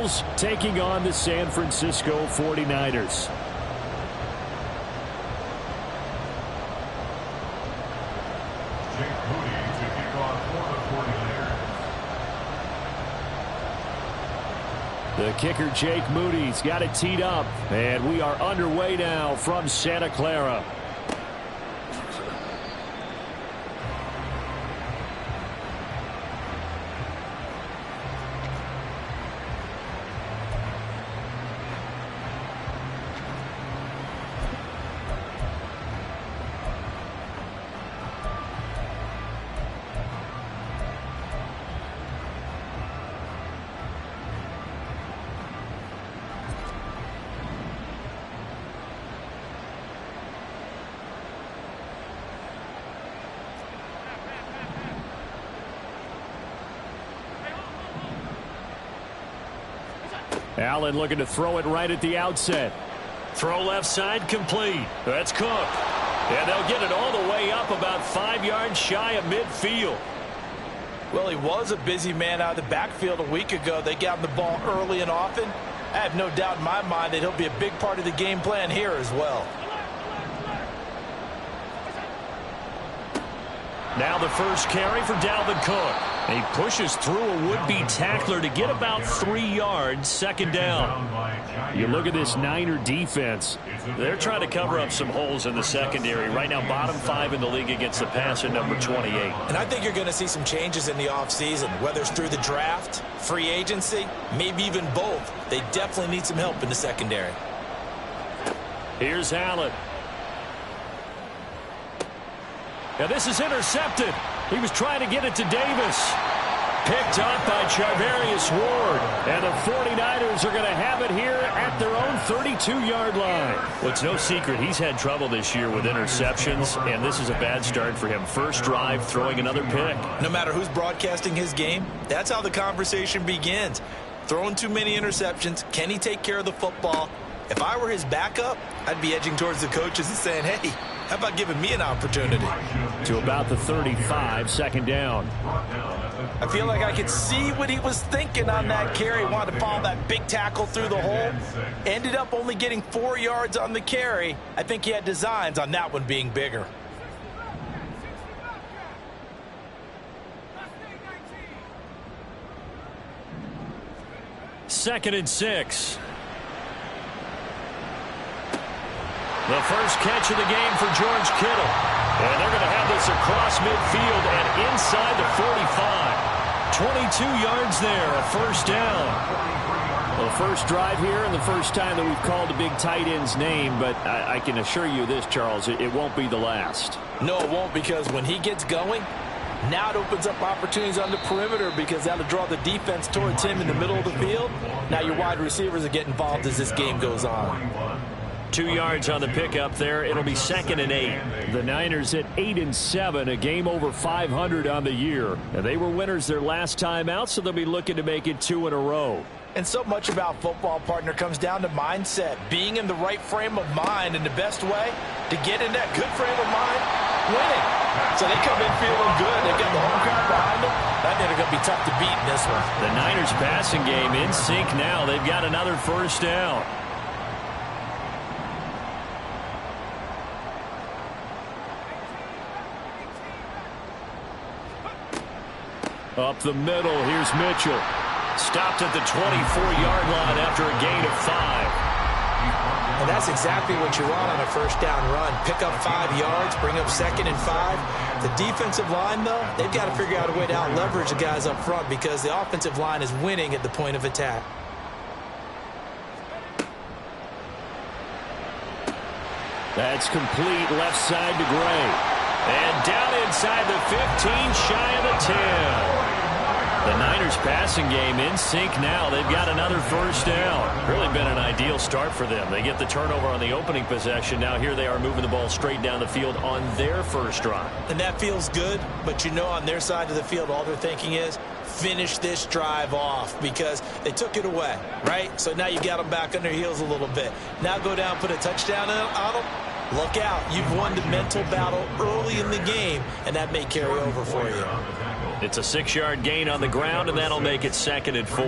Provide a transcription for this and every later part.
Eagles taking on the San Francisco 49ers. The kicker, Jake Moody's got it teed up, and we are underway now from Santa Clara. Allen looking to throw it right at the outset. Throw left side complete. That's Cook. And they'll get it all the way up about 5 yards shy of midfield. Well, he was a busy man out of the backfield a week ago. They got him the ball early and often. I have no doubt in my mind that he'll be a big part of the game plan here as well. Now the first carry for Dalvin Cook. He pushes through a would-be tackler to get about 3 yards, second down. You look at this Niner defense. They're trying to cover up some holes in the secondary. Right now, bottom 5 in the league against the pass at number 28. And I think you're going to see some changes in the offseason, whether it's through the draft, free agency, maybe even both. They definitely need some help in the secondary. Here's Allen. Now this is intercepted. He was trying to get it to Davis. Picked up by Charvarius Ward. And the 49ers are going to have it here at their own 32-yard line. Well, it's no secret he's had trouble this year with interceptions, and this is a bad start for him. First drive, throwing another pick. No matter who's broadcasting his game, that's how the conversation begins. Throwing too many interceptions. Can he take care of the football? If I were his backup, I'd be edging towards the coaches and saying, hey, how about giving me an opportunity? To about the 35, second down. I feel like I could see what he was thinking on that carry. Wanted to follow that big tackle through the hole. Ended up only getting 4 yards on the carry. I think he had designs on that one being bigger. Second and 6. The first catch of the game for George Kittle. And they're going to have this across midfield and inside the 45. 22 yards there, a first down. Well, first drive here and the first time that we've called the big tight end's name, but I can assure you this, Charles, it won't be the last. No, it won't, because when he gets going, now it opens up opportunities on the perimeter because that'll draw the defense towards him in the middle of the field. Now your wide receivers will get involved as this game goes on. 2 yards on the pickup there. It'll be second and 8. The Niners at 8-7, a game over 500 on the year. And they were winners their last time out, so they'll be looking to make it 2 in a row. And so much about football, partner, comes down to mindset. Being in the right frame of mind, and the best way to get in that good frame of mind, winning. So they come in feeling good. They've got the home crowd behind them. I think they're going to be tough to beat in this one. The Niners passing game in sync now. They've got another first down. Up the middle, here's Mitchell. Stopped at the 24-yard line after a gain of 5. And that's exactly what you want on a first down run. Pick up 5 yards, bring up second and 5. The defensive line, though, they've got to figure out a way to out-leverage the guys up front because the offensive line is winning at the point of attack. That's complete left side to Gray. And down inside the 15, shy of the 10. The Niners passing game in sync now. They've got another first down. Really been an ideal start for them. They get the turnover on the opening possession. Now here they are moving the ball straight down the field on their first drive. And that feels good, but you know on their side of the field all they're thinking is finish this drive off because they took it away, right? So now you got them back on their heels a little bit. Now go down, put a touchdown on them. Look out. You've won the mental battle early in the game, and that may carry over for you. It's a 6-yard gain on the ground, and that'll make it second and 4.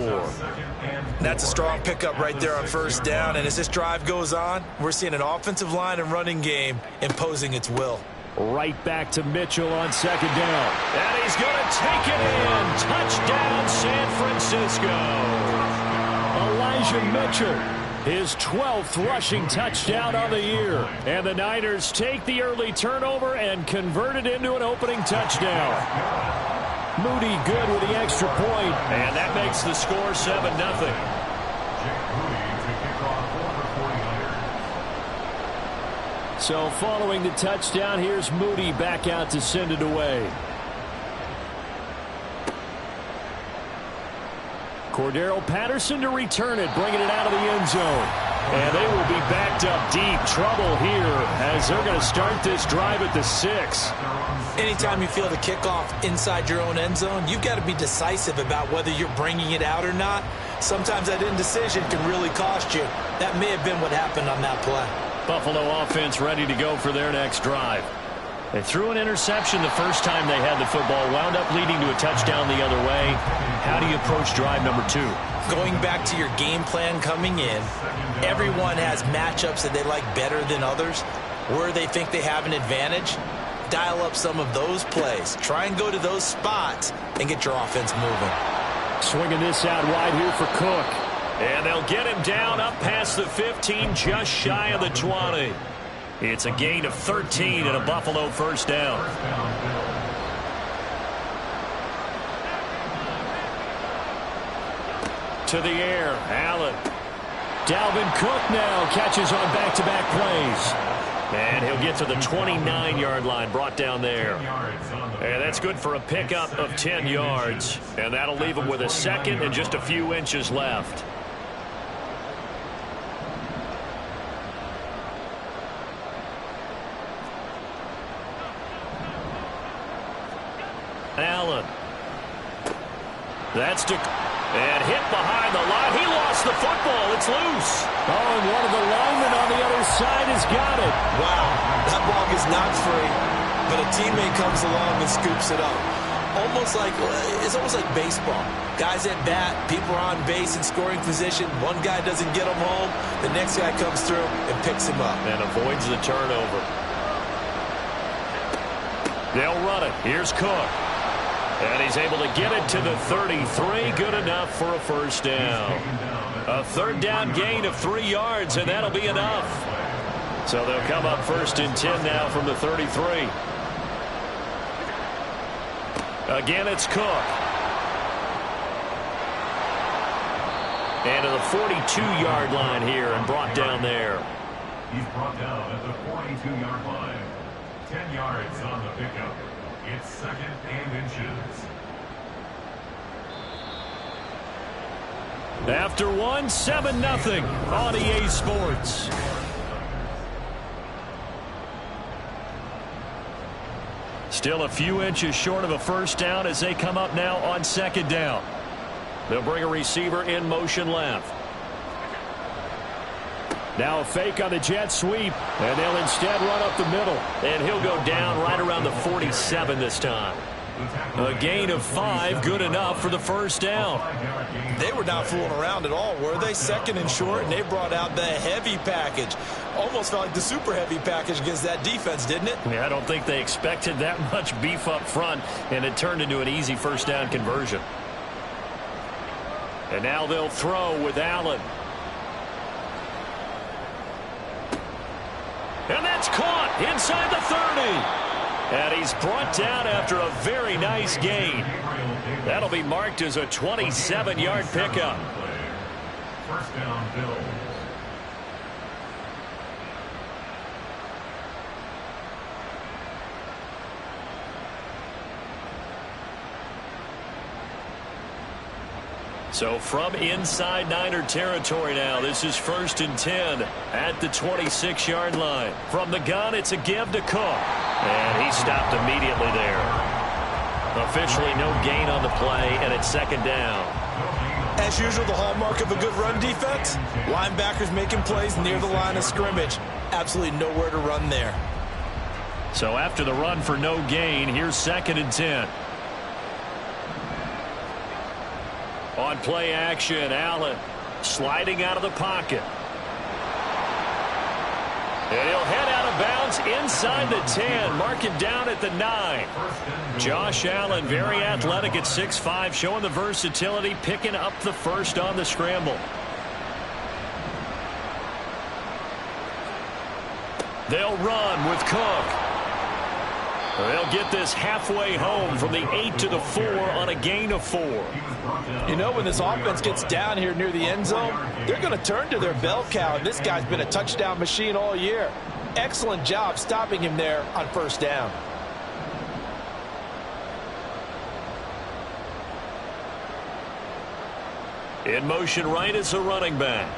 That's a strong pickup right there on first down. And as this drive goes on, we're seeing an offensive line and running game imposing its will. Right back to Mitchell on second down. And he's going to take it in. Touchdown, San Francisco. Elijah Mitchell, his 12th rushing touchdown on the year. And the Niners take the early turnover and convert it into an opening touchdown. Moody good with the extra point. And that makes the score 7-0. So following the touchdown, here's Moody back out to send it away. Cordero Patterson to return it, bringing it out of the end zone. And they will be backed up deep. Trouble here as they're going to start this drive at the 6. Anytime you feel the kickoff inside your own end zone, you've got to be decisive about whether you're bringing it out or not. Sometimes that indecision can really cost you. That may have been what happened on that play. Buffalo offense ready to go for their next drive. They threw an interception the first time they had the football, wound up leading to a touchdown the other way. How do you approach drive number 2? Going back to your game plan coming in, everyone has matchups that they like better than others. Where they think they have an advantage, dial up some of those plays. Try and go to those spots and get your offense moving. Swinging this out wide here for Cook. And they'll get him down up past the 15, just shy of the 20. It's a gain of 13 and a Buffalo first down. To the air, Allen. Dalvin Cook now catches on back-to-back plays. And he'll get to the 29-yard line, brought down there. And that's good for a pickup of 10 yards. And that'll leave him with a second and just a few inches left. Allen. That's and hit behind the line. He lost the football. It's loose. Oh, and one of the linemen on the other side has got it. Wow, that ball is not free, but a teammate comes along and scoops it up. It's almost like baseball. Guys at bat, people are on base in scoring position. One guy doesn't get him home. The next guy comes through and picks him up. And avoids the turnover. They'll run it. Here's Cook. And he's able to get it to the 33. Good enough for a first down. A third down gain of 3 yards, and that'll be enough. So they'll come up first and 10 now from the 33. Again, it's Cook. And to the 42-yard line here and brought down there. He's brought down at the 42-yard line. 10 yards on the pickup. It's second and inches. After 7-0 on EA Sports. Still a few inches short of a first down as they come up now on second down. They'll bring a receiver in motion left. Now a fake on the jet sweep, and they'll instead run up the middle. And he'll go down right around the 47 this time. A gain of 5, good enough for the first down. They were not fooling around at all, were they? Second and short, and they brought out the heavy package. Almost felt like the super heavy package against that defense, didn't it? Yeah, I don't think they expected that much beef up front, and it turned into an easy first down conversion. And now they'll throw with Allen. And that's caught inside the 30. And he's brought down after a very nice gain. That'll be marked as a 27-yard pickup. First down, Bill. So from inside Niner territory now, this is first and 10 at the 26-yard line. From the gun, it's a give to Cook. And he stopped immediately there. Officially no gain on the play, and it's second down. As usual, the hallmark of a good run defense, linebackers making plays near the line of scrimmage. Absolutely nowhere to run there. So after the run for no gain, here's second and 10. On play action, Allen. sliding out of the pocket. And he'll head out of bounds inside the 10. Mark it down at the 9. Josh Allen, very athletic at 6'5", showing the versatility, picking up the first on the scramble. They'll run with Cook. They'll get this halfway home from the 8 to the 4 on a gain of 4. You know, when this offense gets down here near the end zone, they're going to turn to their bell cow, and this guy's been a touchdown machine all year. Excellent job stopping him there on first down. In motion right is the running back.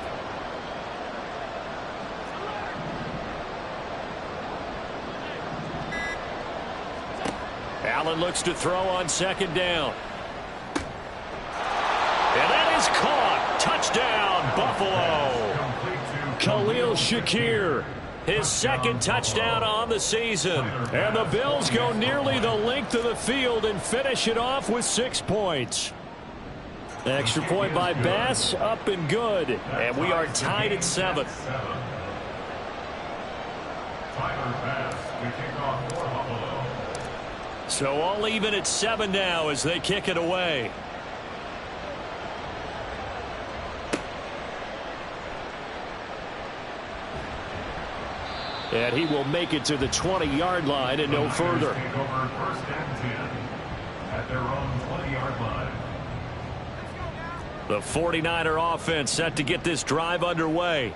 Allen looks to throw on second down. And that is caught. Touchdown, Buffalo. Khalil Shakir, his second touchdown on the season. And the Bills go nearly the length of the field and finish it off with 6 points. Extra point by Bass, up and good. And we are tied at 7. So all even at 7 now as they kick it away. And he will make it to the 20-yard line and no further. Take over first and 10 at their own 20-yard line. The 49er offense set to get this drive underway.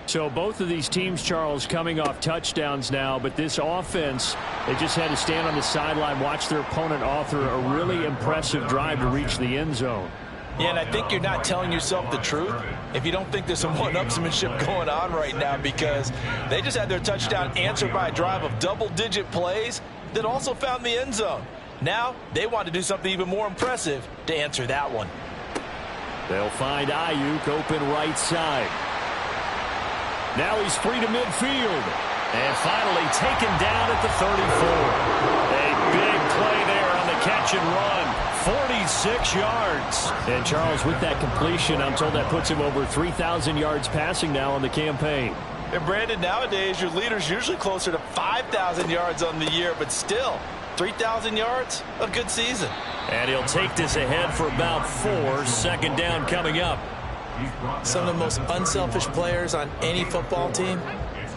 So both of these teams, Charles, coming off touchdowns now, but this offense, they just had to stand on the sideline, watch their opponent author a really impressive drive to reach the end zone. Yeah, and I think you're not telling yourself the truth if you don't think there's some one-upsmanship going on right now, because they just had their touchdown answered by a drive of double-digit plays that also found the end zone. Now they want to do something even more impressive to answer that one. They'll find Ayuk open right side. Now he's free to midfield. And finally taken down at the 34. A big play there on the catch and run. 46 yards. And Charles, with that completion, I'm told that puts him over 3,000 yards passing now on the campaign. And Brandon, nowadays your leader's usually closer to 5,000 yards on the year, but still 3,000 yards, a good season. And he'll take this ahead for about 4. Second down coming up. Some of the most unselfish players on any football team,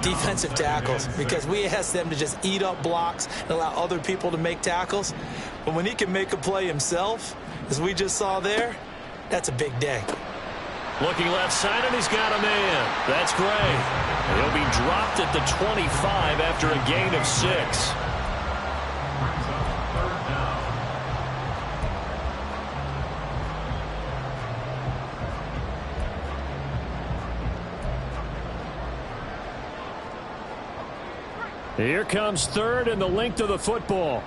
defensive tackles, because we ask them to just eat up blocks and allow other people to make tackles. But when he can make a play himself, as we just saw there, that's a big day. Looking left side, and he's got a man. That's Gray. He'll be dropped at the 25 after a gain of 6. Here comes third and the length of the football.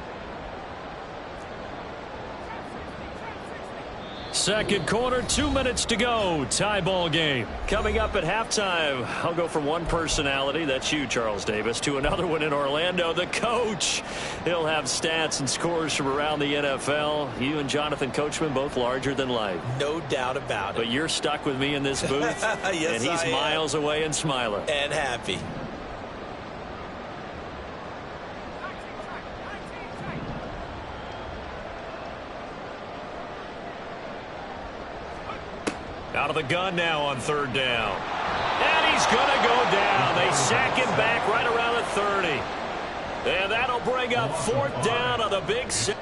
Second quarter, 2 minutes to go. Tie ball game. Coming up at halftime, I'll go from one personality, that's you, Charles Davis, to another one in Orlando, the coach. He'll have stats and scores from around the NFL. You and Jonathan Coachman, both larger than life. No doubt about it. But you're stuck with me in this booth. Yes, and he's miles away and smiling. And happy. Out of the gun now on third down. And he's going to go down. They sack him back right around the 30. And that'll bring up fourth down on the big set.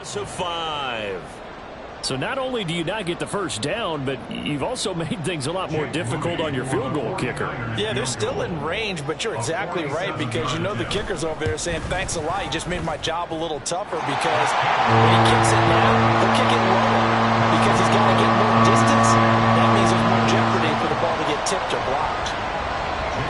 loss of 5. So not only do you not get the first down, but you've also made things a lot more difficult on your field goal kicker. Yeah, they're still in range, but you're exactly right because you know the kicker's over there saying, thanks a lot, you just made my job a little tougher because when he kicks it now, he'll kick it lower because he's got to get more distance. That means there's more jeopardy for the ball to get tipped or blocked.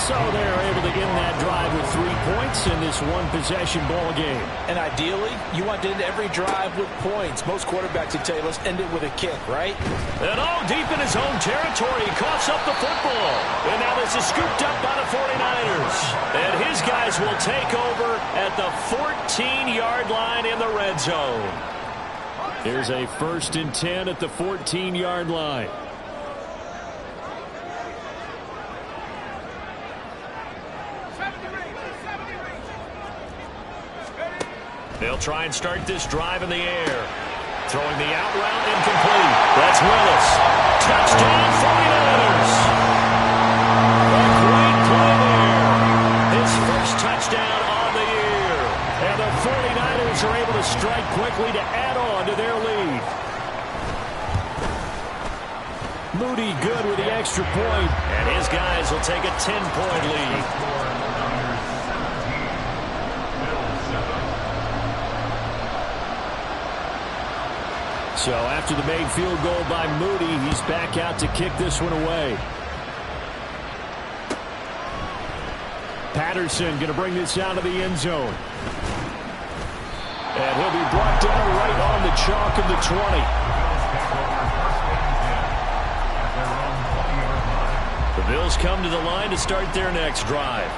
So they're able to end that drive with 3 points in this one-possession ball game. And ideally, you want to end every drive with points. Most quarterbacks would tell you, let's end it with a kick, right? And deep in his own territory, he coughs up the football. And now this is scooped up by the 49ers. And his guys will take over at the 14-yard line in the red zone. Here's a 1st and 10 at the 14-yard line. They'll try and start this drive in the air. Throwing the out route incomplete. That's Willis. Touchdown 49ers. A great play there. His first touchdown on the year. And the 49ers are able to strike quickly to add on to their lead. Moody good with the extra point. And his guys will take a 10-point lead. So after the made field goal by Moody, he's back out to kick this one away. Patterson going to bring this out of the end zone. And he'll be brought down right on the chalk of the 20. The Bills come to the line to start their next drive.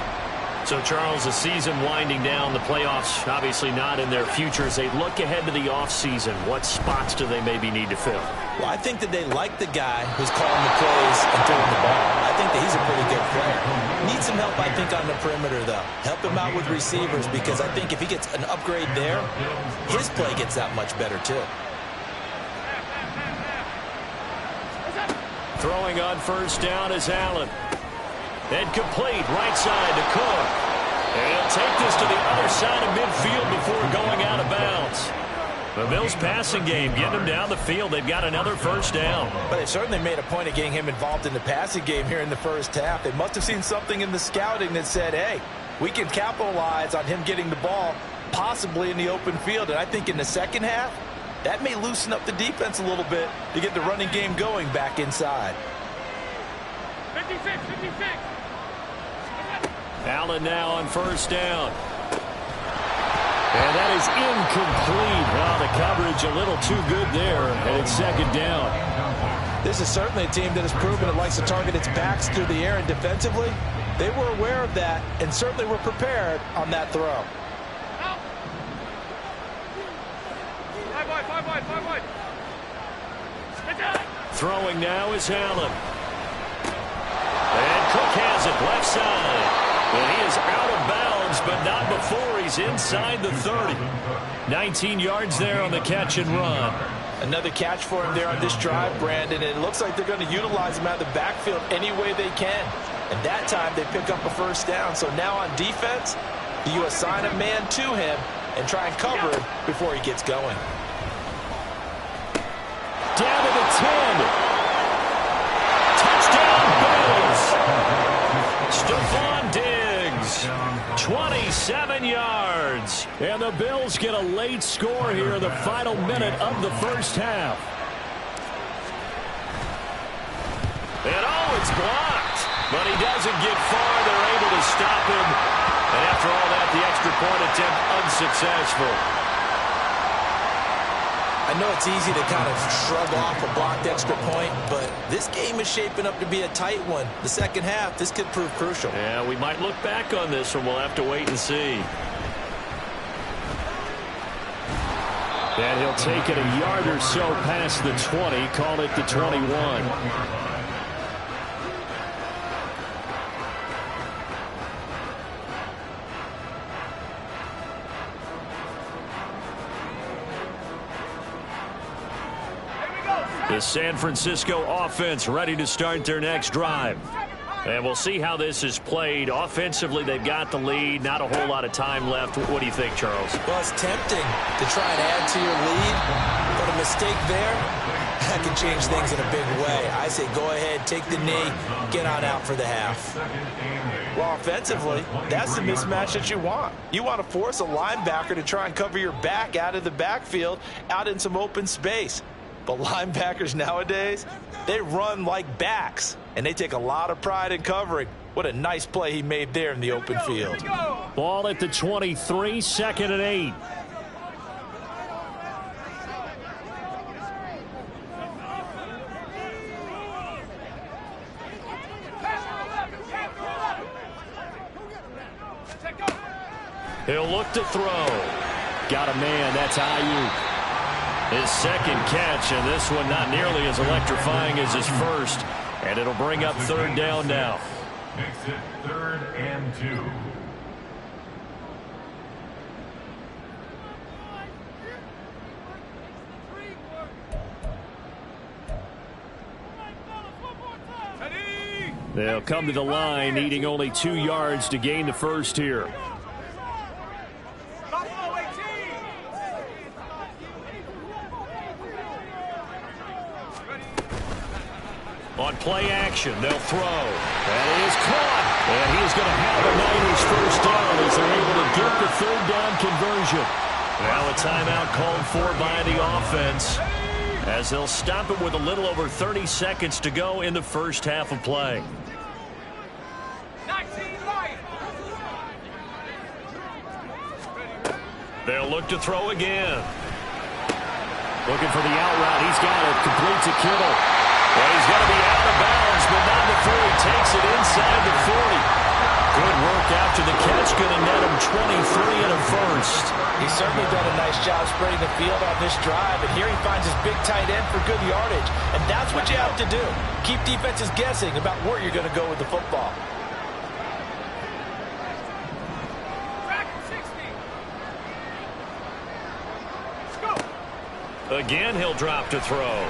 So, Charles, the season winding down, the playoffs obviously not in their future. As they look ahead to the offseason, what spots do they maybe need to fill? Well, I think that they like the guy who's calling the plays and throwing the ball. I think that he's a pretty good player. Needs some help, I think, on the perimeter, though. Help him out with receivers because I think if he gets an upgrade there, his play gets that much better, too. Throwing on 1st down is Allen. And complete right side to Cook. And he'll take this to the other side of midfield before going out of bounds. The Bills passing game, getting them down the field. They've got another 1st down. But they certainly made a point of getting him involved in the passing game here in the first half. They must have seen something in the scouting that said, hey, we can capitalize on him getting the ball possibly in the open field. And I think in the second half, that may loosen up the defense a little bit to get the running game going back inside. 56, 56. Allen now on 1st down. And that is incomplete. Well, the coverage a little too good there, and it's 2nd down. This is certainly a team that has proven it likes to target its backs through the air, and defensively, they were aware of that and certainly were prepared on that throw. Five wide. Throwing now is Allen. And Cook has it left side. And he is out of bounds, but not before he's inside the 30. 19 yards there on the catch and run. Another catch for him there on this drive, Brandon. And it looks like they're going to utilize him out of the backfield any way they can. And that time they pick up a 1st down. So now on defense, you assign a man to him and try and cover him before he gets going. Down to the 10. Touchdown Bills. Stephon Diggs, 27 yards. And the Bills get a late score here in the final minute of the first half. And it's blocked. But he doesn't get far. They're able to stop him. And after all that, the extra point attempt unsuccessful. I know it's easy to kind of shrug off a blocked extra point, but this game is shaping up to be a tight one. The second half, this could prove crucial. Yeah, we might look back on this one. We'll have to wait and see. And he'll take it a yard or so past the 20, call it the 21. The San Francisco offense ready to start their next drive. And we'll see how this is played. Offensively, they've got the lead. Not a whole lot of time left. What do you think, Charles? Well, it's tempting to try and add to your lead, but a mistake there, that can change things in a big way. I say go ahead, take the knee, get on out for the half. Well, offensively, that's the mismatch that you want. You want to force a linebacker to try and cover your back out of the backfield, out in some open space. But linebackers nowadays, they run like backs, and they take a lot of pride in covering. What a nice play he made there in the open field. Ball at the 23, 2nd and 8. He'll look to throw. Got a man. That's Ayuk. His second catch, and this one not nearly as electrifying as his first. And it'll bring up 3rd down now. Makes it 3rd and 2. They'll come to the line, needing only 2 yards to gain the first here. On play action, they'll throw. That is caught. And he's going to have a Niners first down as they're able to get the 3rd down conversion. Now a timeout called for by the offense as they'll stop it with a little over 30 seconds to go in the first half of play. They'll look to throw again. Looking for the out route. He's got it. Complete to Kittle. Well, he's going to be out of bounds, but not before he takes it inside the 40. Good work after the catch. Going to net him 23 and a first. He's certainly done a nice job spreading the field on this drive, and here he finds his big tight end for good yardage. And that's what you have to do. Keep defenses guessing about where you're going to go with the football. Again, he'll drop to throw.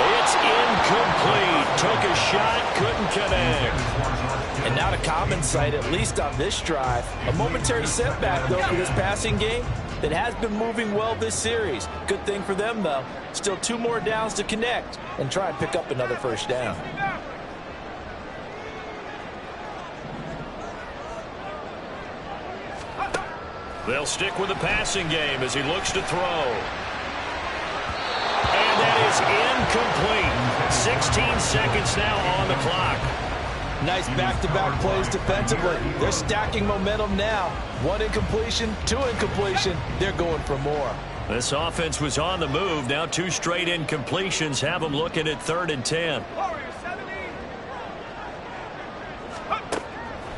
It's incomplete. Took a shot, couldn't connect. And not a common sight, at least on this drive. A momentary setback, though, for this passing game that has been moving well this series. Good thing for them, though. Still 2 more downs to connect and try and pick up another first down. They'll stick with the passing game as he looks to throw. And that is incomplete. 16 seconds now on the clock. Nice back-to-back plays defensively. They're stacking momentum now. 1 incompletion, 2 incompletion. They're going for more. This offense was on the move. Now 2 straight incompletions have them looking at 3rd and 10.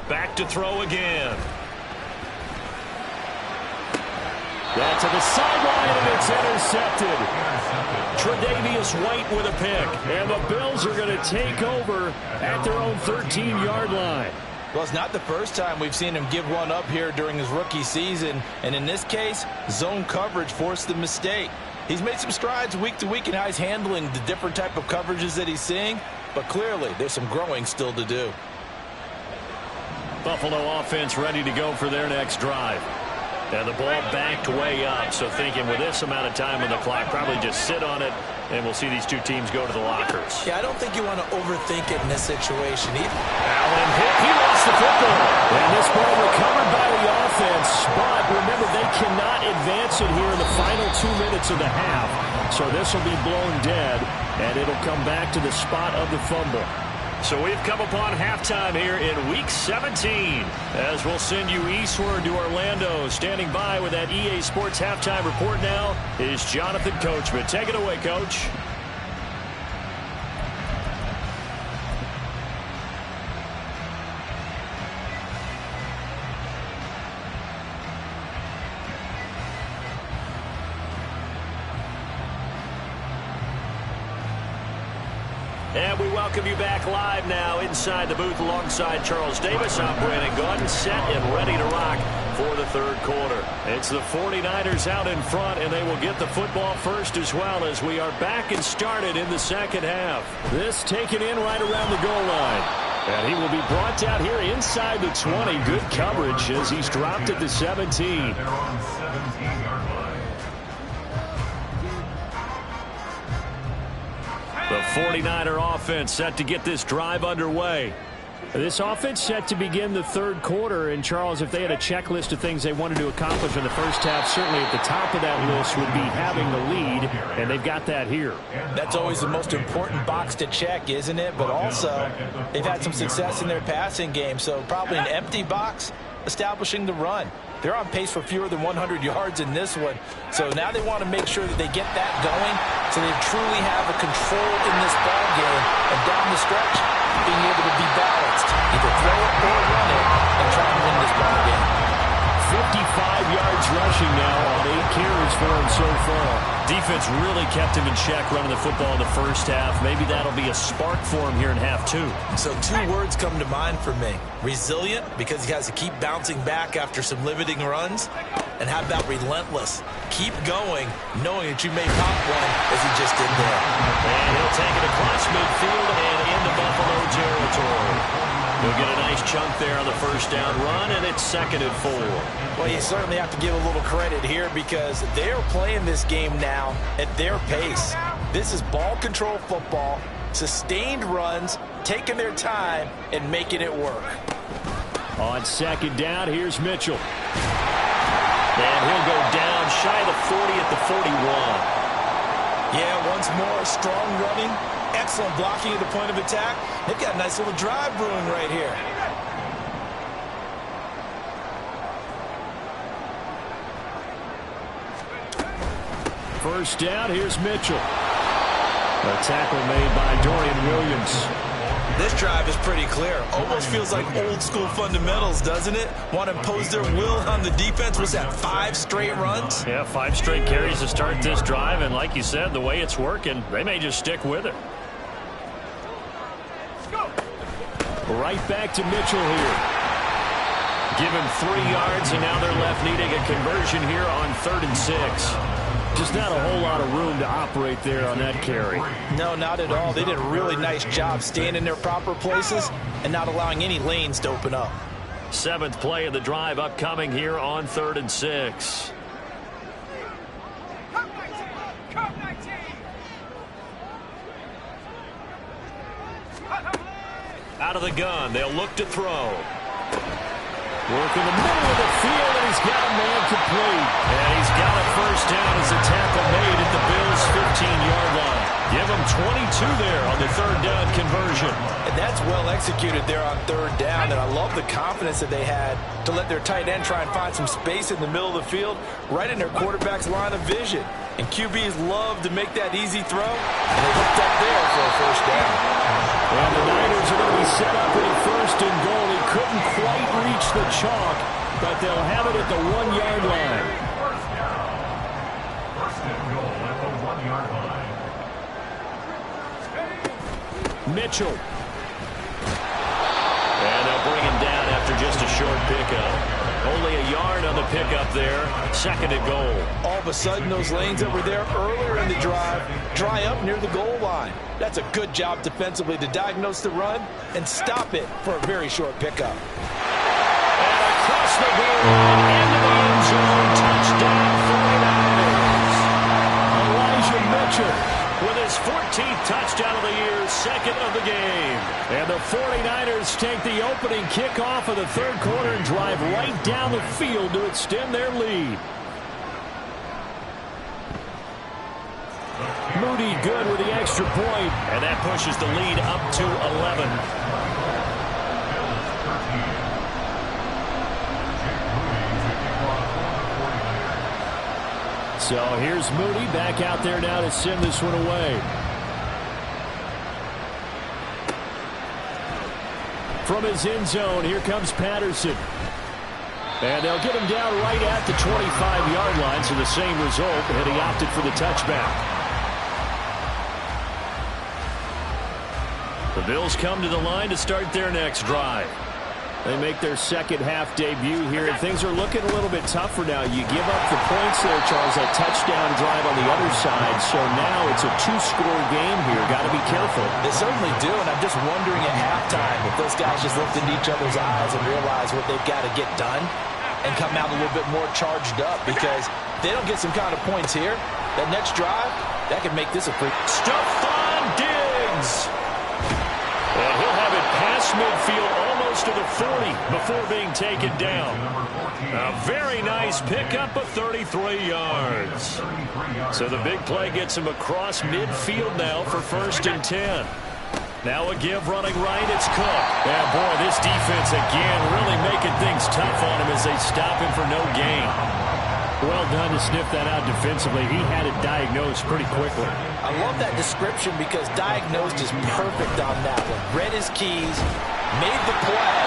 Back to throw again. That's to the sideline, and it's intercepted. Tre'Davious White with a pick. And the Bills are going to take over at their own 13-yard line. Well, it's not the first time we've seen him give one up here during his rookie season. And in this case, zone coverage forced the mistake. He's made some strides week to week in how he's handling the different type of coverages that he's seeing. But clearly, there's some growing still to do. Buffalo offense ready to go for their next drive. And the ball backed way up, so thinking with this amount of time on the clock, probably just sit on it, and we'll see these 2 teams go to the lockers. Yeah, I don't think you want to overthink it in this situation either. Allen hit. He lost the football. And this ball recovered by the offense, but remember, they cannot advance it here in the final 2 minutes of the half. So this will be blown dead, and it'll come back to the spot of the fumble. So we've come upon halftime here in Week 17 as we'll send you eastward to Orlando. Standing by with that EA Sports Halftime Report now is Jonathan Coachman. Take it away, Coach. And we welcome you back live now inside the booth alongside Charles Davis. I'm Brandon Gaudin, set and ready to rock for the third quarter. It's the 49ers out in front, and they will get the football first as well as we are back and started in the second half. This taken in right around the goal line. And he will be brought down here inside the 20. Good coverage as he's dropped at the 17. They're on 17-yard line. The 49er offense set to get this drive underway. This offense set to begin the third quarter. And, Charles, if they had a checklist of things they wanted to accomplish in the first half, certainly at the top of that list would be having the lead, and they've got that here. That's always the most important box to check, isn't it? But also, they've had some success in their passing game, so probably an empty box establishing the run. They're on pace for fewer than 100 yards in this one. So now they want to make sure that they get that going so they truly have a control in this ball game. And down the stretch, being able to be balanced. Either throw it or run it and try to win this ball game. 55 yards rushing now on 8 carries for him so far. Defense really kept him in check running the football in the first half. Maybe that'll be a spark for him here in half two. So 2 words come to mind for me. Resilient, because he has to keep bouncing back after some limiting runs. And how about relentless? Keep going, knowing that you may pop one as he just did there. And he'll take it across midfield and into Buffalo territory. He'll get a nice chunk there on the first down run, and it's 2nd and 4. Well, you certainly have to give a little credit here because they're playing this game now at their pace. This is ball control football, sustained runs, taking their time, and making it work. On 2nd down, here's Mitchell. And he'll go down shy of the 40 at the 41. Yeah, once more, strong running, excellent blocking at the point of attack. They've got a nice little drive brewing right here. First down, here's Mitchell. A tackle made by Dorian Williams. This drive is pretty clear. Almost feels like old school fundamentals, doesn't it? Want to impose their will on the defense. Was that 5 straight runs? Yeah, 5 straight carries to start this drive, and like you said, the way it's working, they may just stick with it. Right back to Mitchell here. Give him 3 yards, and now they're left needing a conversion here on 3rd and 6. Just not a whole lot of room to operate there on that carry. No, not at all. They did a really nice job staying in their proper places and not allowing any lanes to open up. 7th play of the drive upcoming here on 3rd and 6. Out of the gun, they'll look to throw. Work in the middle of the field, and he's got a man complete. And he's got a first down as a tackle made at the Bills' 15-yard line. Give him 22 there on the 3rd down conversion. And that's well executed there on 3rd down, and I love the confidence that they had to let their tight end try and find some space in the middle of the field, right in their quarterback's line of vision. And QBs love to make that easy throw, and they hooked up there for a first down. And the Niners are going to be set up in 1st and goal. He couldn't quite reach the chalk, but they'll have it at the 1-yard line. First and goal at the 1-yard line. Mitchell. And they'll bring him down after just a short pickup. Only a yard on the pickup there. 2nd and goal. All of a sudden, those lanes that were there earlier in the drive dry up near the goal line. That's a good job defensively to diagnose the run and stop it for a very short pickup. And across the goal line into the end zone. Touchdown 49ers. Elijah Mitchell with his 14th touchdown of the year, 2nd of the game. And the 49ers take the opening kickoff of the 3rd quarter and drive right down the field to extend their lead. Moody good with the extra point. And that pushes the lead up to 11. So here's Moody back out there now to send this one away. From his end zone, here comes Patterson. And they'll get him down right at the 25-yard line, so the same result, and he opted for the touchback. The Bills come to the line to start their next drive. They make their second half debut here, and things are looking a little bit tougher now. You give up the points there, Charles, that touchdown drive on the other side. So now it's a two-score game here. Got to be careful. They certainly do, and I'm just wondering at halftime if those guys just looked into each other's eyes and realized what they've got to get done and come out a little bit more charged up, because if they don't get some kind of points here, that next drive, that could make this a pretty... Stephon Diggs! And he'll have it past midfield almost to the 40 before being taken down. A very nice pickup of 33 yards. So the big play gets him across midfield now for 1st and 10. Now a give running right, it's Cook. Yeah, boy, this defense again really making things tough on him as they stop him for no gain. Well done to sniff that out defensively. He had it diagnosed pretty quickly. I love that description because diagnosed is perfect on that one. Read his keys, made the play,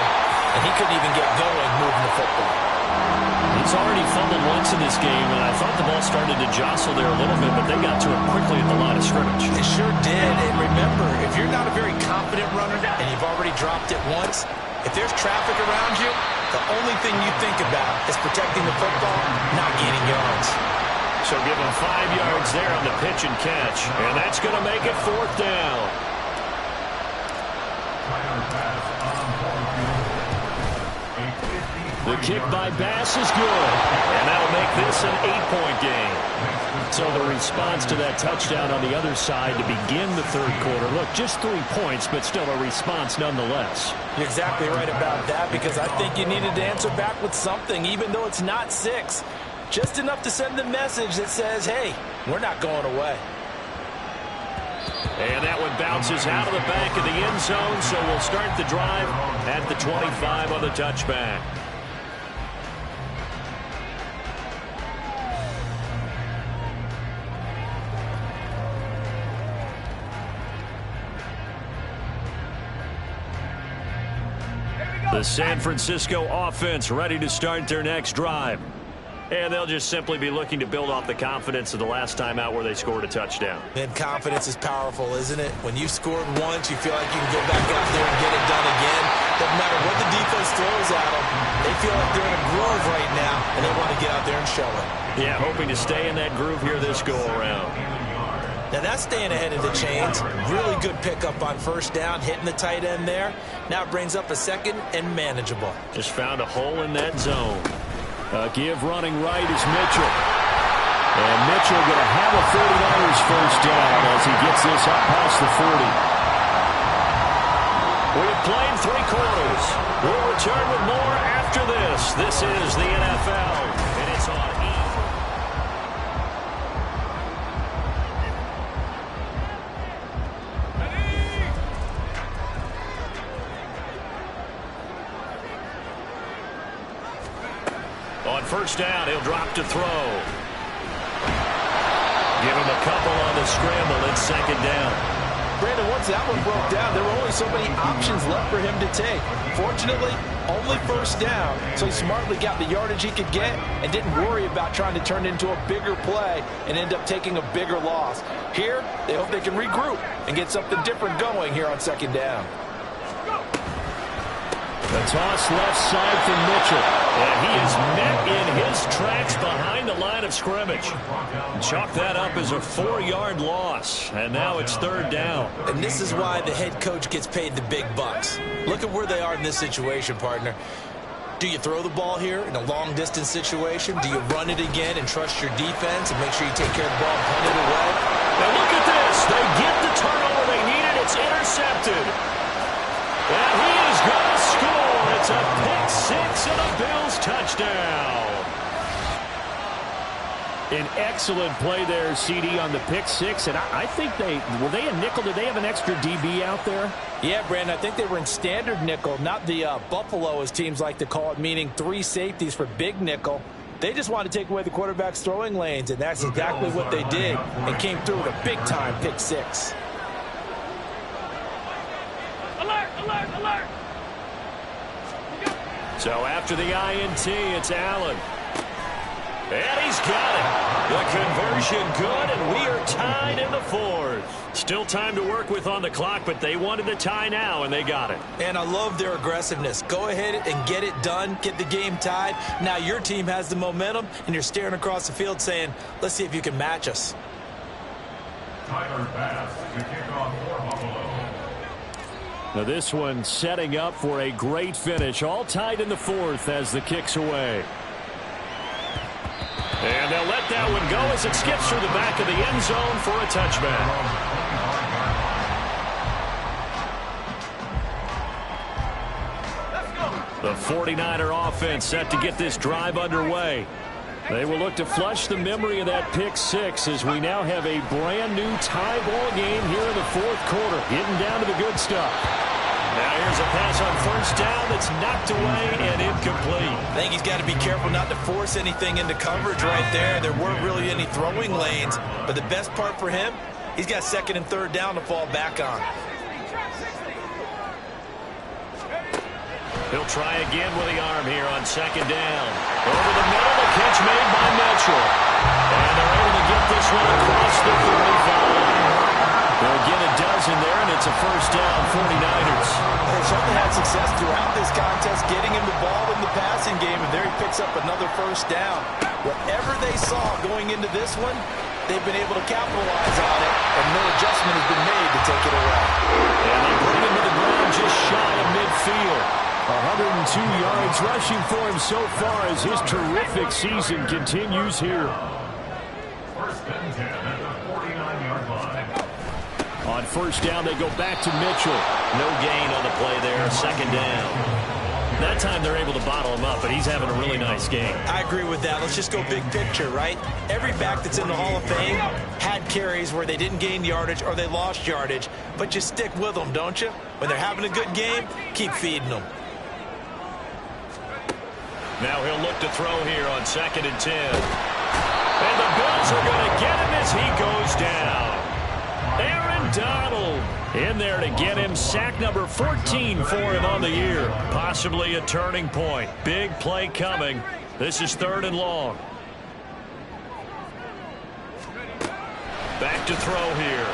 and he couldn't even get going moving the football. He's already fumbled once in this game, and I thought the ball started to jostle there a little bit, but they got to him quickly at the line of scrimmage. It sure did, and remember, if you're not a very confident runner and you've already dropped it once, if there's traffic around you, the only thing you think about is protecting the football, not gaining yards. So give him 5 yards there on the pitch and catch, and that's going to make it 4th down. The kick by Bass is good, and that'll make this an 8-point game. So the response to that touchdown on the other side to begin the third quarter. Look, just 3 points, but still a response nonetheless. You're exactly right about that, because I think you needed to answer back with something, even though it's not 6. Just enough to send the message that says, hey, we're not going away. And that one bounces out of the back of the end zone, so we'll start the drive at the 25 on the touchback. The San Francisco offense ready to start their next drive. And they'll just simply be looking to build off the confidence of the last time out where they scored a touchdown. And confidence is powerful, isn't it? When you've scored once, you feel like you can go back out there and get it done again. Doesn't matter what the defense throws at them. They feel like they're in a groove right now, and they want to get out there and show it. Yeah, hoping to stay in that groove here this go-around. Now that's staying ahead of the chains. Really good pickup on 1st down, hitting the tight end there. Now it brings up a 2nd and manageable. Just found a hole in that zone. Give running right is Mitchell. And Mitchell going to have a 49ers 1st down as he gets this up past the 40. We've played 3 quarters. We'll return with more after this. This is the NFL, and it's on E! On 1st down, he'll drop to throw. Give him a couple on the scramble. It's 2nd down. Brandon, once that one broke down, there were only so many options left for him to take. Fortunately, only 1st down, so he smartly got the yardage he could get and didn't worry about trying to turn it into a bigger play and end up taking a bigger loss. Here, they hope they can regroup and get something different going here on 2nd down. The toss left side for Mitchell. And he is met in his tracks behind the line of scrimmage. Chalk that up as a 4-yard loss. And now it's 3rd down. And this is why the head coach gets paid the big bucks. Look at where they are in this situation, partner. Do you throw the ball here in a long-distance situation? Do you run it again and trust your defense and make sure you take care of the ball and punt it away? Now look at this. They get the turnover they needed. It's intercepted. And he is going to score. It's a pick 6 and a Bills touchdown. An excellent play there, CD, on the pick 6. And I think were they a nickel? Did they have an extra DB out there? Yeah, Brandon, I think they were in standard nickel, not the Buffalo, as teams like to call it, meaning 3 safeties for big nickel. They just wanted to take away the quarterback's throwing lanes, and that's exactly what they did, and came through with a big-time pick 6. Alert, alert, alert. So after the INT, it's Allen. And he's got it. The conversion good, and we are tied in the fourth. Still time to work with on the clock, but they wanted the tie now, and they got it. And I love their aggressiveness. Go ahead and get it done. Get the game tied. Now your team has the momentum, and you're staring across the field saying, let's see if you can match us. Tyler Bass to kick off for Buffalo. Now this one setting up for a great finish. All tied in the fourth as the kick's away. And they'll let that one go as it skips through the back of the end zone for a touchback. The 49er offense set to get this drive underway. They will look to flush the memory of that pick six as we now have a brand new tie ball game here in the fourth quarter. Getting down to the good stuff. Now here's a pass on first down that's knocked away and incomplete. I think he's got to be careful not to force anything into coverage right there. There weren't really any throwing lanes, but the best part for him, he's got second and third down to fall back on. He'll try again with the arm here on second down. Over the middle, the catch made by Mitchell. And they're able to get this one across the 35. They'll get a dozen there, and it's a first down, 49ers. They certainly had success throughout this contest, getting him the ball in the passing game, and there he picks up another first down. Whatever they saw going into this one, they've been able to capitalize on it, and no adjustment has been made to take it away. And they bring him to the ground just shy of midfield. 102 yards rushing for him so far as his terrific season continues here. First and 10 at the 49-yard line. On first down, they go back to Mitchell. No gain on the play there, second down. That time they're able to bottle him up, but he's having a really nice game. I agree with that. Let's just go big picture, right? Every back that's in the Hall of Fame had carries where they didn't gain yardage or they lost yardage, but you stick with them, don't you? When they're having a good game, keep feeding them. Now he'll look to throw here on second and 10. And the Bills are going to get him as he goes down. Aaron Donald in there to get him sack number 14 for him on the year. Possibly a turning point. Big play coming. This is third and long. Back to throw here.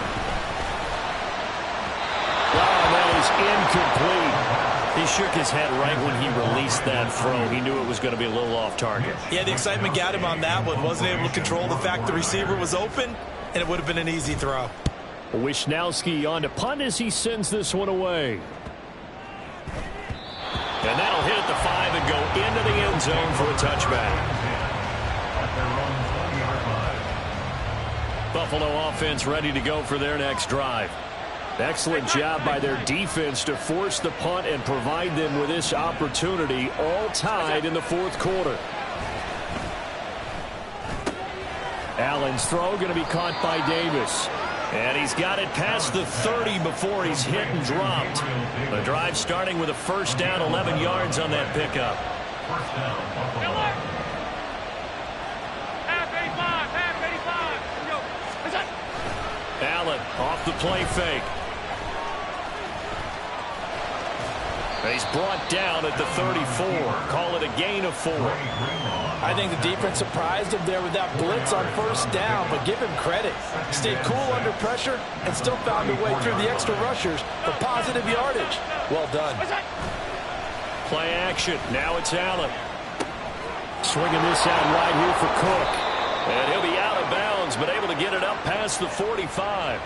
Wow, that is incomplete. He shook his head right when he released that throw. He knew it was going to be a little off target. Yeah, the excitement got him on that one. Wasn't able to control the fact the receiver was open, and it would have been an easy throw. Wisnowski on to punt as he sends this one away. And that'll hit at the 5 and go into the end zone for a touchback. Buffalo offense ready to go for their next drive. Excellent job by their defense to force the punt and provide them with this opportunity, all tied in the fourth quarter. Allen's throw going to be caught by Davis. And he's got it past the 30 before he's hit and dropped. The drive starting with a first down, 11 yards on that pickup. Allen off the play fake. He's brought down at the 34. Call it a gain of 4. I think the defense surprised him there with that blitz on first down, but give him credit. Stayed cool under pressure and still found a way through the extra rushers for positive yardage. Well done. Play action. Now it's Allen. Swinging this out right here for Cook. And he'll be out of bounds, but able to get it up past the 45.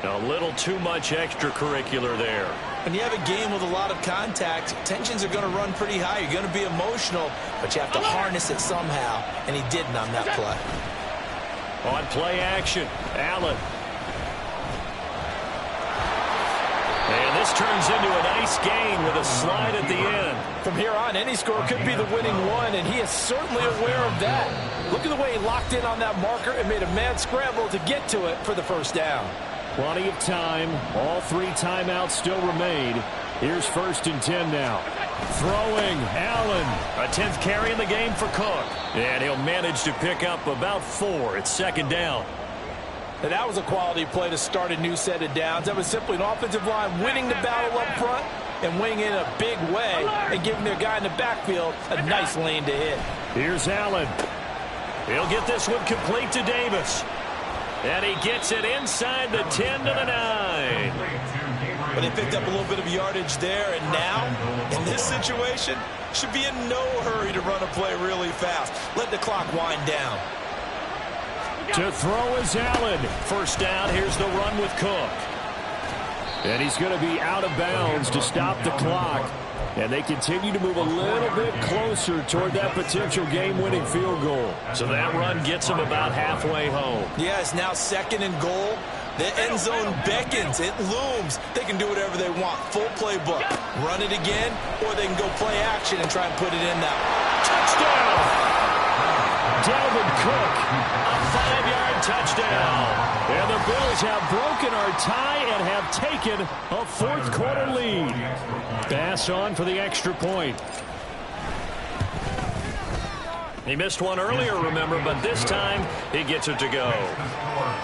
A little too much extracurricular there. When you have a game with a lot of contact, tensions are going to run pretty high. You're going to be emotional, but you have to harness it somehow, and he didn't on that play. On play action, Allen. And this turns into a nice gain with a slide at the end. From here on, any score could be the winning one, and he is certainly aware of that. Look at the way he locked in on that marker and made a mad scramble to get to it for the first down. Plenty of time. All 3 timeouts still remain. Here's first and 10 now. Throwing, Allen. A 10th carry in the game for Cook. And he'll manage to pick up about 4. It's second down. And that was a quality play to start a new set of downs. That was simply an offensive line winning the battle up front and winning in a big way and giving their guy in the backfield a nice lane to hit. Here's Allen. He'll get this one complete to Davis. And he gets it inside the 10 to the 9. But they picked up a little bit of yardage there, and now, in this situation, should be in no hurry to run a play really fast. Let the clock wind down. To throw is Allen. First down, here's the run with Cook. And he's going to be out of bounds to stop the clock. And they continue to move a little bit closer toward that potential game-winning field goal. So that run gets them about halfway home. Yeah, it's now 2nd and goal. The end zone beckons. It looms. They can do whatever they want. Full playbook. Run it again, or they can go play action and try and put it in now. Touchdown! Dalvin Cook, a 5-yard touchdown. And the Bills have broken our tie and have taken a fourth-quarter lead. Bass on for the extra point. He missed one earlier, remember, but this time he gets it to go.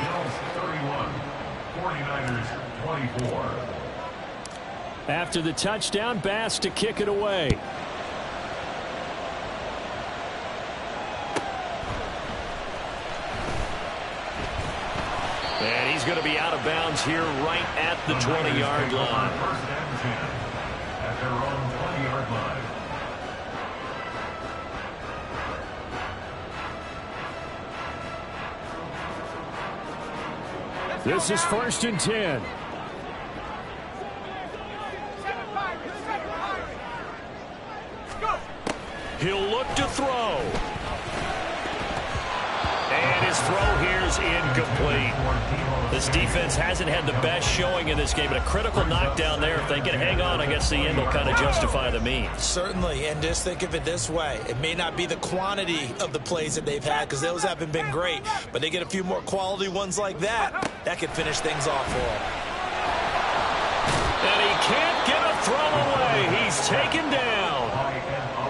Bills 31, 49ers 24. After the touchdown, Bass to kick it away. And he's going to be out of bounds here right at the 20-yard line. First and 10 at their own 20-yard line. This is 1st and 10. He'll look to throw. And his throw here is incomplete. This defense hasn't had the best showing in this game, but a critical knockdown there. If they can hang on, I guess the end will kind of justify the means. Certainly, and just think of it this way. It may not be the quantity of the plays that they've had, because those haven't been great, but they get a few more quality ones like that. That could finish things off for them. And he can't get a throw away. He's taken down.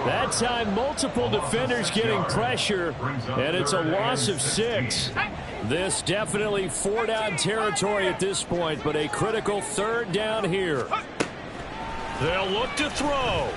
That time, multiple defenders getting pressure, and it's a loss of 6. This definitely 4-down territory at this point, but a critical 3rd down here. They'll look to throw.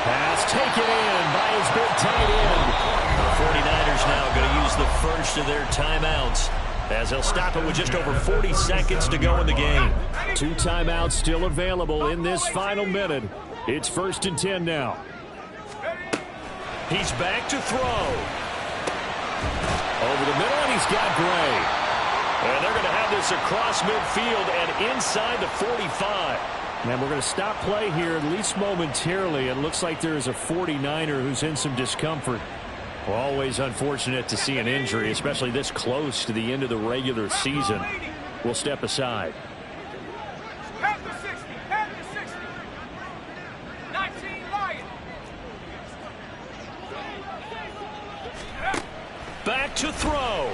Pass taken in by his big tight end. The 49ers now going to use the first of their timeouts, as they'll stop it with just over 40 seconds to go in the game. 2 timeouts still available in this final minute. It's 1st and 10 now. He's back to throw. Over the middle, and he's got Gray. And they're going to have this across midfield and inside the 45. And we're going to stop play here, at least momentarily. It looks like there is a 49er who's in some discomfort. Well, always unfortunate to see an injury, especially this close to the end of the regular season. We'll step aside. Back to throw.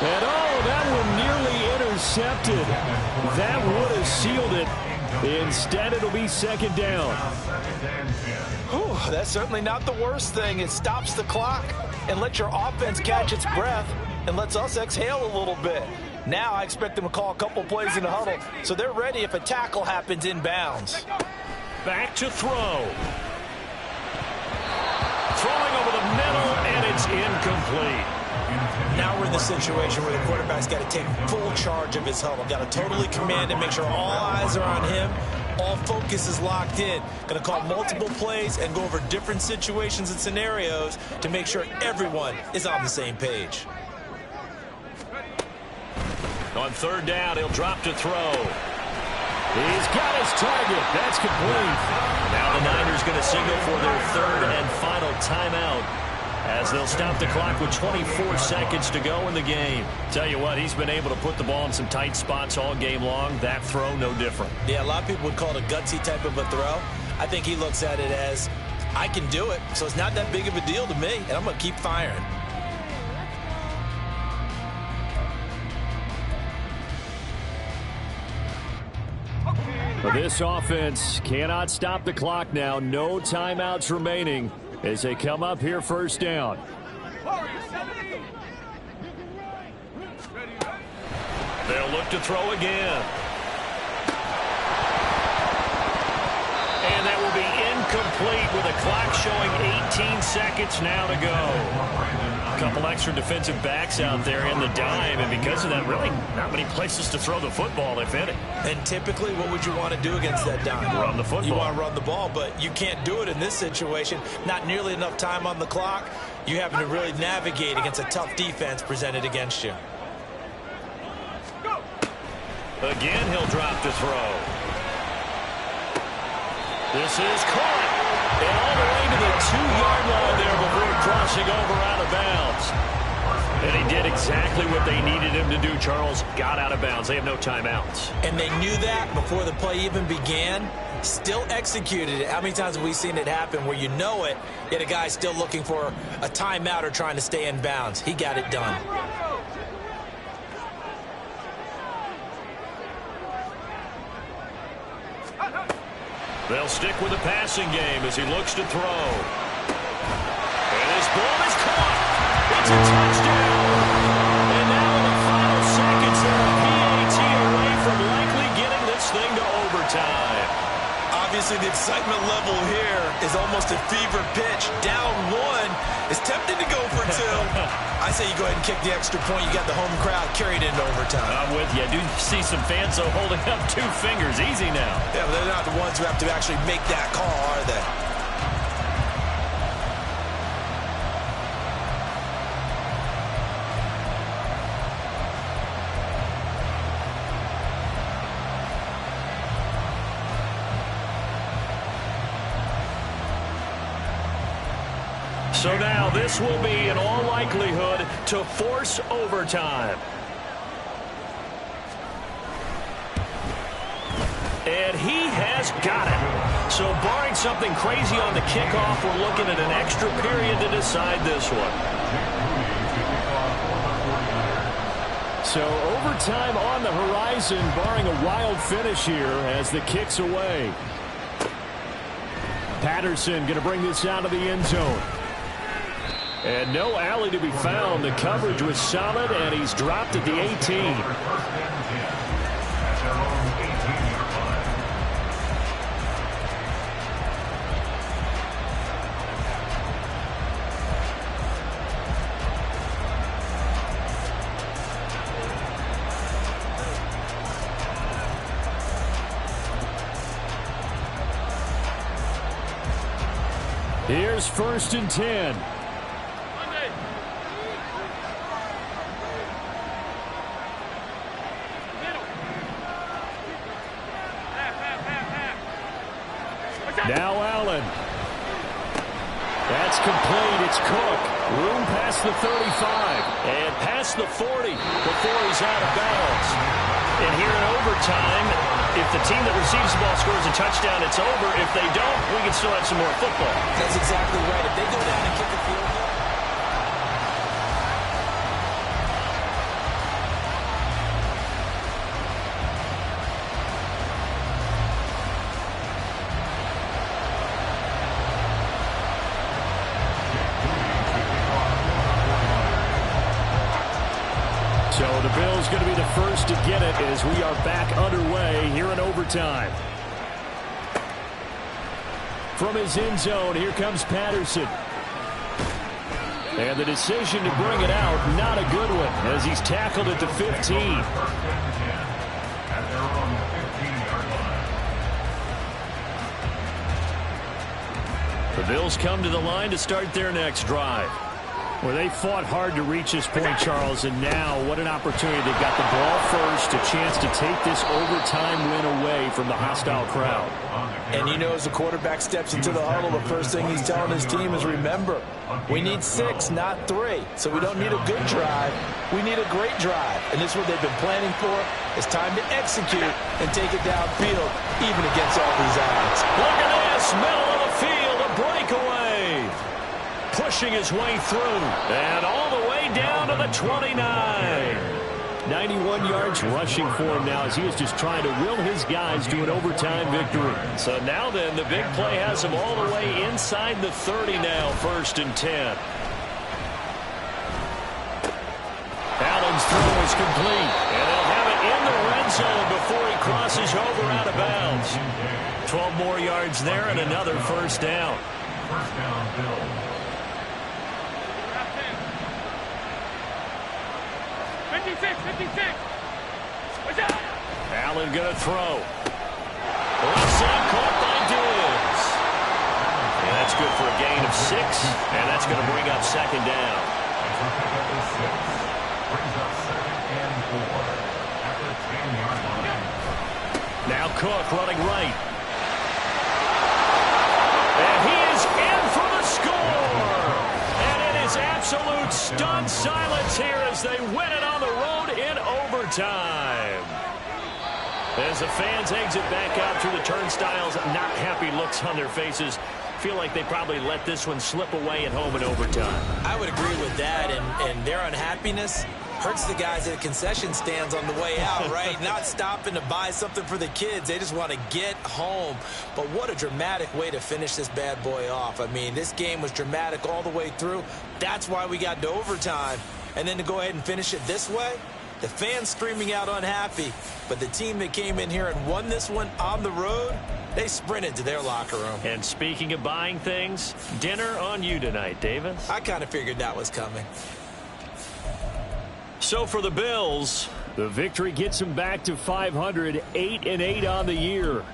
And that one nearly intercepted. That would have sealed it. Instead, it'll be 2nd down. Whew, that's certainly not the worst thing. It stops the clock and lets your offense catch its breath and lets us exhale a little bit. Now I expect them to call a couple plays in the huddle, so they're ready if a tackle happens inbounds. Back to throw. Throwing over the middle, and it's incomplete. Now we're in the situation where the quarterback's got to take full charge of his huddle. Got to totally command and make sure all eyes are on him. All focus is locked in. Going to call multiple plays and go over different situations and scenarios to make sure everyone is on the same page. On 3rd down, he'll drop to throw. He's got his target. That's complete. Now the Niners going to signal for their 3rd and final timeout, as they'll stop the clock with 24 seconds to go in the game. Tell you what, he's been able to put the ball in some tight spots all game long. That throw, no different. Yeah, a lot of people would call it a gutsy type of a throw. I think he looks at it as, I can do it, so it's not that big of a deal to me, and I'm going to keep firing. This offense cannot stop the clock now. No timeouts remaining as they come up here 1st down. They'll look to throw again. And that will be incomplete with a Clock showing 18 seconds now to go. A couple extra defensive backs out there in the dime, and because of that, really not many places to throw the football, if any. And typically, what would you want to do against that dime? Run the football. You want to run the ball, but you can't do it in this situation. Not nearly enough time on the clock. You having to really navigate against a tough defense presented against you. Again, he'll drop to throw. This is caught. And all the way to the 2-yard line there before crossing over out of bounds. And he did exactly what they needed him to do, Charles. Got out of bounds. They have no timeouts. And they knew that before the play even began. Still executed it. How many times have we seen it happen where you know it, yet a guy's still looking for a timeout or trying to stay in bounds? He got it done. They'll stick with the passing game as he looks to throw. And his ball is caught. It's a touchdown. And now in the final seconds, they're a PAT away from likely getting this thing to overtime. Obviously, the excitement level here is almost a fever pitch. Down one. It's tempting to go for two. I say you go ahead and kick the extra point. You got the home crowd carried into overtime. I'm with you. I do see some fans, though, holding up 2 fingers. Easy now. Yeah, but they're not the ones who have to actually make that call, are they? So now this will be, in all likelihood, to force overtime. And he has got it. So barring something crazy on the kickoff, we're looking at an extra period to decide this one. So overtime on the horizon, barring a wild finish here as the kick's away. Patterson going to bring this out of the end zone. And no alley to be found. The coverage was solid, and he's dropped at the 18. Here's 1st and 10. Now Allen. That's complete. It's Cook. Room past the 35. And past the 40 before he's out of bounds. And here in overtime, if the team that receives the ball scores a touchdown, it's over. If they don't, we can still have some more football. That's exactly right. If they go down and kick a field goal. So the Bills going to be the first to get it as we are back underway here in overtime. From his end zone, here comes Patterson. And the decision to bring it out, not a good one, as he's tackled at the 15. The Bills come to the line to start their next drive. Well, they fought hard to reach this point, Charles, and now what an opportunity. They've got the ball first, a chance to take this overtime win away from the hostile crowd. And you know, as the quarterback steps into the huddle, the first thing he's telling his team is, remember, we need 6, not 3. So we don't need a good drive. We need a great drive. And this is what they've been planning for. It's time to execute and take it downfield, even against all these odds. Look at this, middle of the field, a breakaway. Pushing his way through, and all the way down to the 29. 91 yards rushing for him now as he is just trying to will his guys to an overtime victory. So now then, the big play has him all the way inside the 30 now, 1st and 10. Allen's throw is complete, and they'll have it in the red zone before he crosses over out of bounds. 12 more yards there and another 1st down. First down, Bills. 56. Watch out. Allen going to throw. Left side caught by Diggs. And that's good for a gain of 6, and that's going to bring up second down. That's a pickup of 6. Brings up 2nd and 4 at the 10-yard line. Now Cook running right. And he is in for the score. And it is absolute stunned silence here as they win it on the road in overtime. As the fans exit back out through the turnstiles, not happy looks on their faces. Feel like they probably let this one slip away at home in overtime. I would agree with that, and their unhappiness hurts the guys at the concession stands on the way out, right? Not stopping to buy something for the kids. They just want to get home. But what a dramatic way to finish this bad boy off. I mean, this game was dramatic all the way through. That's why we got to overtime. And then to go ahead and finish it this way, the fans screaming out unhappy. But the team that came in here and won this one on the road, they sprinted to their locker room. And speaking of buying things, dinner on you tonight, Davis. I kind of figured that was coming. So for the Bills, the victory gets them back to 500, 8-8 on the year.